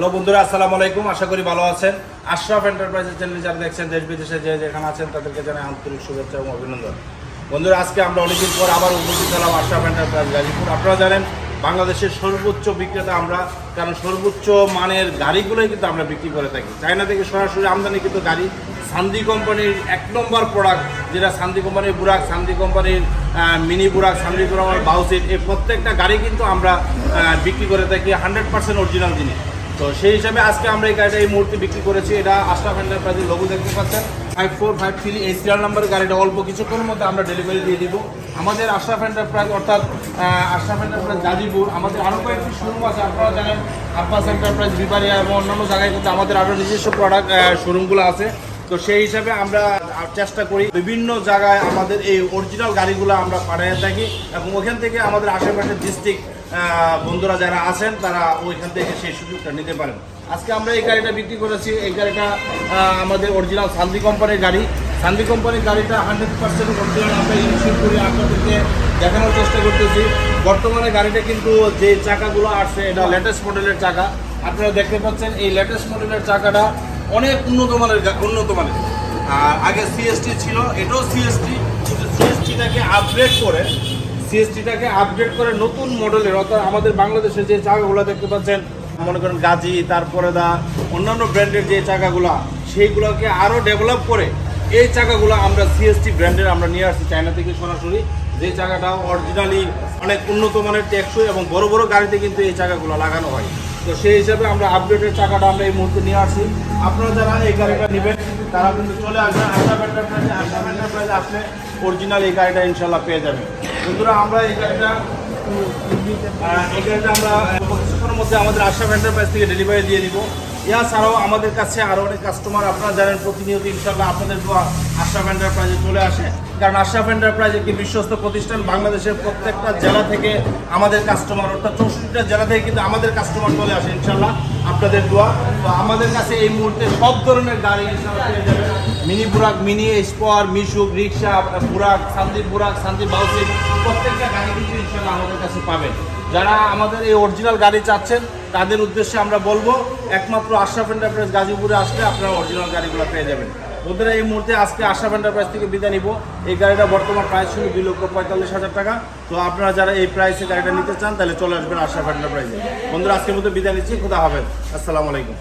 Hello বন্ধুরা, আসসালামু আলাইকুম। আশা করি ভালো আছেন। আশরাফ এন্টারপ্রাইজের চ্যানেলে যারা দেখছেন দেশ বিদেশে যে যেখানে আছেন তাদেরকে জানাই আন্তরিক শুভেচ্ছা এবং অভিনন্দন। বন্ধুরা, আজকে আমরা অনেকদিন পর আবার উপস্থিত হলাম আশরাফ এন্টারপ্রাইজ গাজীপুর। আপনারা জানেন বাংলাদেশের সর্বোচ্চ বিক্রেতা আমরা, কারণ সর্বোচ্চ মানের গাড়িগুলোই কিন্তু আমরা বিক্রি করে থাকি। চায়না থেকে সরাসরি আমদানিকৃত গাড়ি, সান্দি কোম্পানির 1 নম্বর প্রোডাক্ট, যেটা সান্দি কোম্পানির বুরাক, সান্দি কোম্পানির মিনি বুরাক, সান্দি কোম্পানির বাউসিট, এই প্রত্যেকটা গাড়ি কিন্তু আমরা বিক্রি করে থাকি 100% অরিজিনাল জিনিস। তো সেই হিসাবে আজকে আমরা এই গাড়িটা এই মুহূর্তে বিক্রি করেছি। এটা আশরাফ এন্টারপ্রাইজের লোগো দেখতে পাচ্ছেন, 5453 এই সিরিয়াল নাম্বারের গাড়িটা অল্প কিছুক্ষণের মধ্যে আমরা ডেলিভারি দিয়ে দিব। আমাদের আশরাফ এন্টারপ্রাইজ অর্থাৎ আশরাফ এন্টারপ্রাইজ গাজীপুর, আমাদের আরও কয়েকটি শোরুম আছে। আপনারা জানেন আব্বাস এন্টারপ্রাইজ বিবারিয়া এবং অন্যান্য জায়গায় কিন্তু আমাদের আরও নিজস্ব প্রোডাক্ট শোরুমগুলো আছে। তো সেই হিসাবে আমরা চেষ্টা করি বিভিন্ন জায়গায় আমাদের এই অরিজিনাল গাড়িগুলো আমরা পাঠিয়ে থাকি এবং ওখান থেকে আমাদের আশেপাশের ডিস্ট্রিক্ট বন্ধুরা যারা আছেন তারা ওইখান থেকে সেই সুযোগটা নিতে পারেন। আজকে আমরা এই গাড়িটা বিক্রি করেছি। এই গাড়িটা আমাদের অরিজিনাল সান্দি কোম্পানির গাড়ি। সান্দি কোম্পানির গাড়িটা 100% অরিজিনাল আমরা ইনস্টল করে আপনাদেরকে দেখানোর চেষ্টা করতেছি। বর্তমানে গাড়িটা কিন্তু যে চাকাগুলো আসছে এটা লেটেস্ট মডেলের চাকা। আপনারা দেখতে পাচ্ছেন এই লেটেস্ট মডেলের চাকাটা অনেক উন্নত মানের। আর আগে সিএসটি ছিল, এটাও সিএসটি, কিন্তু সিএসটিটাকে আপগ্রেড করে নতুন মডেলের, অর্থাৎ আমাদের বাংলাদেশে যে চাকাগুলো দেখতে পাচ্ছেন, মনে করেন গাজী, তারপরে অন্যান্য ব্র্যান্ডের যে চাকাগুলো, সেইগুলোকে আরও ডেভেলপ করে এই চাকাগুলো আমরা সিএসটি ব্র্যান্ডের আমরা নিয়ে আসছি চায়না থেকে সরাসরি। যে চাকাটা অরিজিনালি অনেক উন্নত মানের, টেকসই এবং বড় বড় গাড়িতে কিন্তু এই চাকাগুলো লাগানো হয়। তো সেই হিসাবে আমরা আপডেটের চাকাটা আমরা এই মুহূর্তে নিয়ে আসছি। আপনারা যারা এই গাড়িটা নেবেন তারা কিন্তু চলে আসবেন আশরাফ এন্টারপ্রাইজে। আসলে অরিজিনাল এই গাড়িটা ইনশাল্লাহ পেয়ে যাবেন। বন্ধুরা, আমরা এই গাড়িটা আমরা কিছুক্ষণের মধ্যে আমাদের আশরাফ এন্টারপ্রাইজ থেকে ডেলিভারি দিয়ে দিব। এছাড়াও আমাদের কাছে আরও অনেক কাস্টমার, আপনারা জানেন প্রতিনিয়ত ইনশাল্লাহ আপনাদের আশরাফ এন্টারপ্রাইজে চলে আসে। কারণ আশরাফ এন্টারপ্রাইজ একটি বিশ্বস্ত প্রতিষ্ঠান। বাংলাদেশের প্রত্যেকটা জেলা থেকে আমাদের কাস্টমার, অর্থাৎ 64টা জেলা থেকে কিন্তু আমাদের কাস্টমার চলে আসে ইনশাল্লাহ আপনাদের দোয়া। তো আমাদের কাছে এই মুহূর্তে সব ধরনের গাড়ি ইনশাল্লাহ পেয়ে যাবেন। মিনি বুরাক, মিনি স্পর, মিশুক, রিক্সা, বুরাক, সান্দি বাউসিট, প্রত্যেকটা গাড়ি কিন্তু ইনশাল্লাহ আমাদের কাছে পাবেন। যারা আমাদের এই অরিজিনাল গাড়ি চাচ্ছেন তাদের উদ্দেশ্যে আমরা বলবো, একমাত্র আশরাফ এন্টারপ্রাইজ গাজীপুরে আসলে আপনারা অরিজিনাল গাড়িগুলো পেয়ে যাবেন। বন্ধুরা, এই মুহূর্তে আজকে আশরাফ এন্টারপ্রাইজ থেকে বিদায় নিব। এই গাড়িটা বর্তমান প্রাইস ছিল 2,45,000 টাকা। তো আপনারা যারা এই প্রাইসে গাড়িটা নিতে চান তাহলে চলে আসবেন আশরাফ এন্টারপ্রাইজে। বন্ধুরা, আজকের মতো বিদায় নিচ্ছি। খোদা হাফেজ, আসসালামু আলাইকুম।